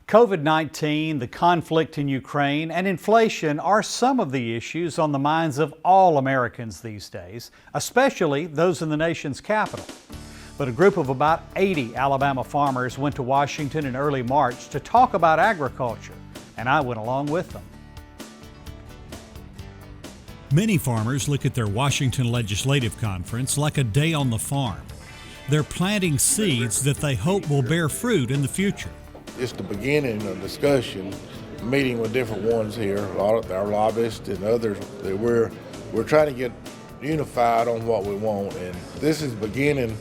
COVID-19, the conflict in Ukraine, and inflation are some of the issues on the minds of all Americans these days, especially those in the nation's capital. But a group of about 80 Alabama farmers went to Washington in early March to talk about agriculture, and I went along with them. Many farmers look at their Washington Legislative Conference like a day on the farm. They're planting seeds that they hope will bear fruit in the future. It's the beginning of discussion, meeting with different ones here, a lot of our lobbyists and others, that we're trying to get unified on what we want, and this is the beginning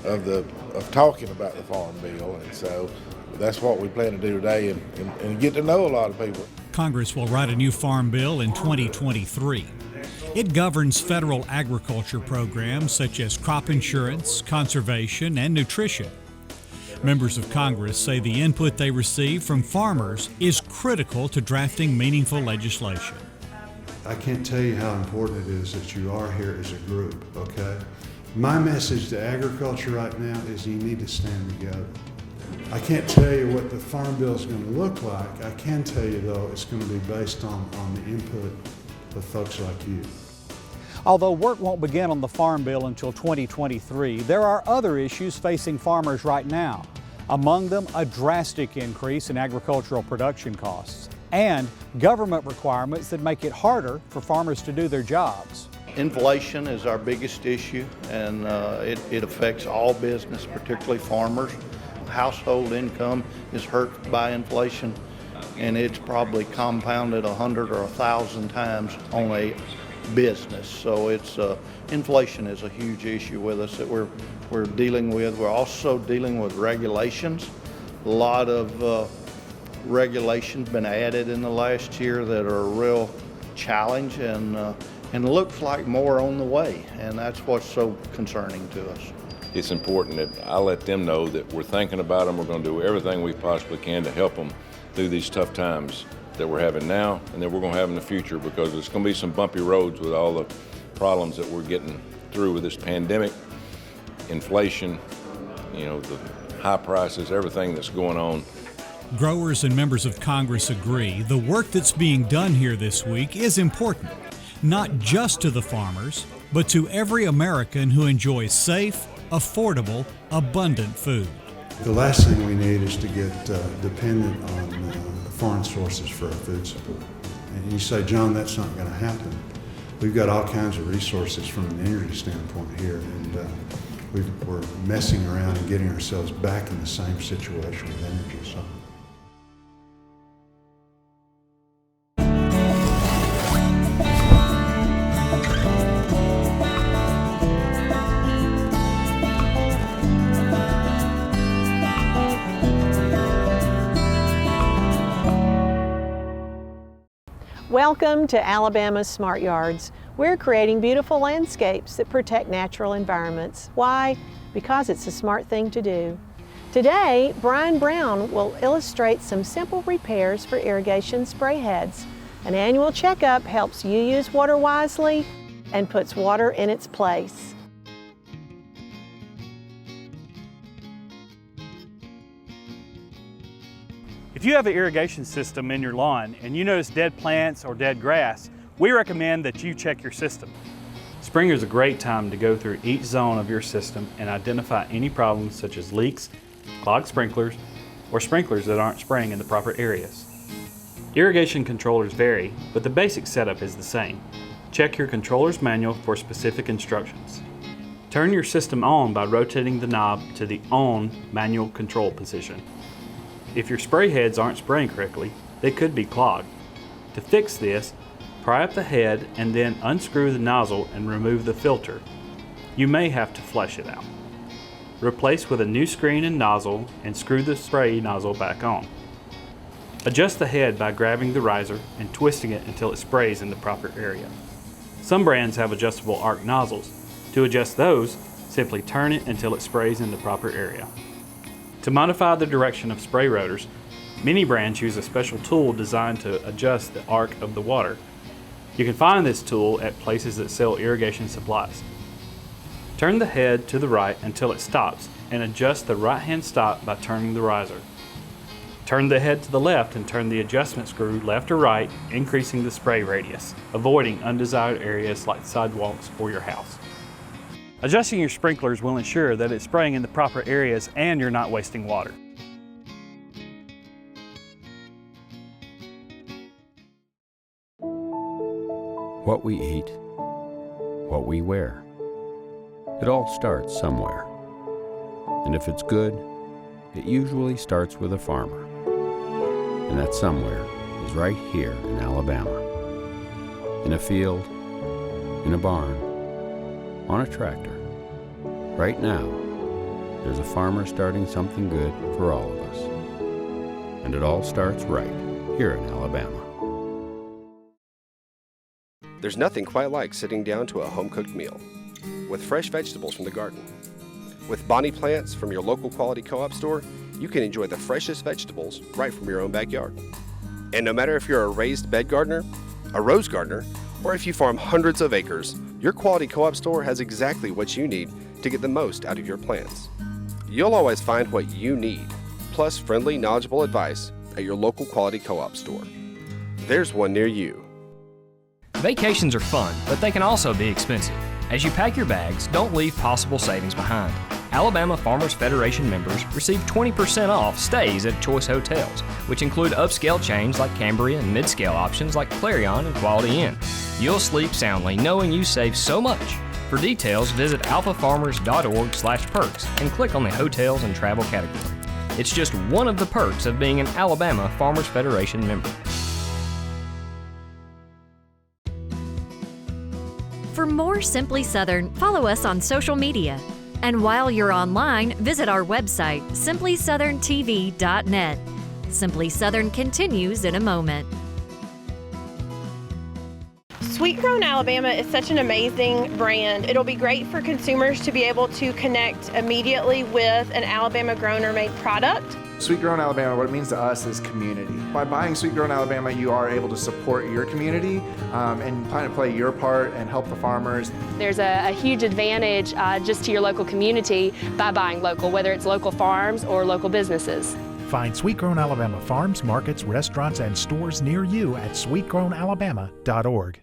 of talking about the farm bill, and so that's what we plan to do today and get to know a lot of people. Congress will write a new farm bill in 2023. It governs federal agriculture programs such as crop insurance, conservation, and nutrition. Members of Congress say the input they receive from farmers is critical to drafting meaningful legislation. I can't tell you how important it is that you are here as a group, okay? My message to agriculture right now is you need to stand together. I can't tell you what the farm bill is going to look like. I can tell you, though, it's going to be based on the input of folks like you. Although work won't begin on the farm bill until 2023, there are other issues facing farmers right now. Among them, a drastic increase in agricultural production costs and government requirements that make it harder for farmers to do their jobs. Inflation is our biggest issue, and it affects all business, particularly farmers. Household income is hurt by inflation, and it's probably compounded 100 or 1,000 times on a business. So inflation is a huge issue with us that we're dealing with. We're also dealing with regulations. A lot of regulations been added in the last year that are a real challenge, and it looks like more on the way, and that's what's so concerning to us. It's important that I let them know that we're thinking about them. We're going to do everything we possibly can to help them through these tough times that we're having now and that we're going to have in the future, because there's going to be some bumpy roads with all the problems that we're getting through with this pandemic, inflation, the high prices, everything that's going on. Growers and members of Congress agree the work that's being done here this week is important, not just to the farmers, but to every American who enjoys safe, affordable, abundant food. The last thing we need is to get dependent on foreign sources for our food supply. And you say, John, that's not going to happen. We've got all kinds of resources from an energy standpoint here, and we're messing around and getting ourselves back in the same situation with energy. So. Welcome to Alabama's Smart Yards. We're creating beautiful landscapes that protect natural environments. Why? Because it's a smart thing to do. Today, Brian Brown will illustrate some simple repairs for irrigation spray heads. An annual checkup helps you use water wisely and puts water in its place. If you have an irrigation system in your lawn and you notice dead plants or dead grass, we recommend that you check your system. Spring is a great time to go through each zone of your system and identify any problems such as leaks, clogged sprinklers, or sprinklers that aren't spraying in the proper areas. Irrigation controllers vary, but the basic setup is the same. Check your controller's manual for specific instructions. Turn your system on by rotating the knob to the on manual control position. If your spray heads aren't spraying correctly, they could be clogged. To fix this, pry up the head and then unscrew the nozzle and remove the filter. You may have to flush it out. Replace with a new screen and nozzle and screw the spray nozzle back on. Adjust the head by grabbing the riser and twisting it until it sprays in the proper area. Some brands have adjustable Arc Nozzles. To adjust those, simply turn it until it sprays in the proper area. To modify the direction of spray rotors, many brands use a special tool designed to adjust the arc of the water. You can find this tool at places that sell irrigation supplies. Turn the head to the right until it stops and adjust the right-hand stop by turning the riser. Turn the head to the left and turn the adjustment screw left or right, increasing the spray radius, avoiding undesired areas like sidewalks or your house. Adjusting your sprinklers will ensure that it's spraying in the proper areas and you're not wasting water. What we eat, what we wear. It all starts somewhere. And if it's good, it usually starts with a farmer. And that somewhere is right here in Alabama. In a field, in a barn, on a tractor. Right now, there's a farmer starting something good for all of us. And it all starts right here in Alabama. There's nothing quite like sitting down to a home-cooked meal with fresh vegetables from the garden. With Bonnie plants from your local quality co-op store, you can enjoy the freshest vegetables right from your own backyard. And no matter if you're a raised bed gardener, a rose gardener, or if you farm hundreds of acres, your quality co-op store has exactly what you need to get the most out of your plants. You'll always find what you need, plus friendly, knowledgeable advice at your local quality co-op store. There's one near you. Vacations are fun, but they can also be expensive. As you pack your bags, don't leave possible savings behind. Alabama Farmers Federation members receive 20% off stays at choice hotels, which include upscale chains like Cambria and mid-scale options like Clarion and Quality Inn. You'll sleep soundly knowing you save so much. For details, visit alphafarmers.org/perks and click on the Hotels and Travel category. It's just one of the perks of being an Alabama Farmers Federation member. For more Simply Southern, follow us on social media. And while you're online, visit our website, simplysouthern.tv.net. Simply Southern continues in a moment. Sweet Grown Alabama is such an amazing brand. It'll be great for consumers to be able to connect immediately with an Alabama grown or made product. Sweet Grown Alabama, what it means to us is community. By buying Sweet Grown Alabama, you are able to support your community and kind of play your part and help the farmers. There's a huge advantage just to your local community by buying local, whether it's local farms or local businesses. Find Sweet Grown Alabama farms, markets, restaurants, and stores near you at sweetgrownalabama.org.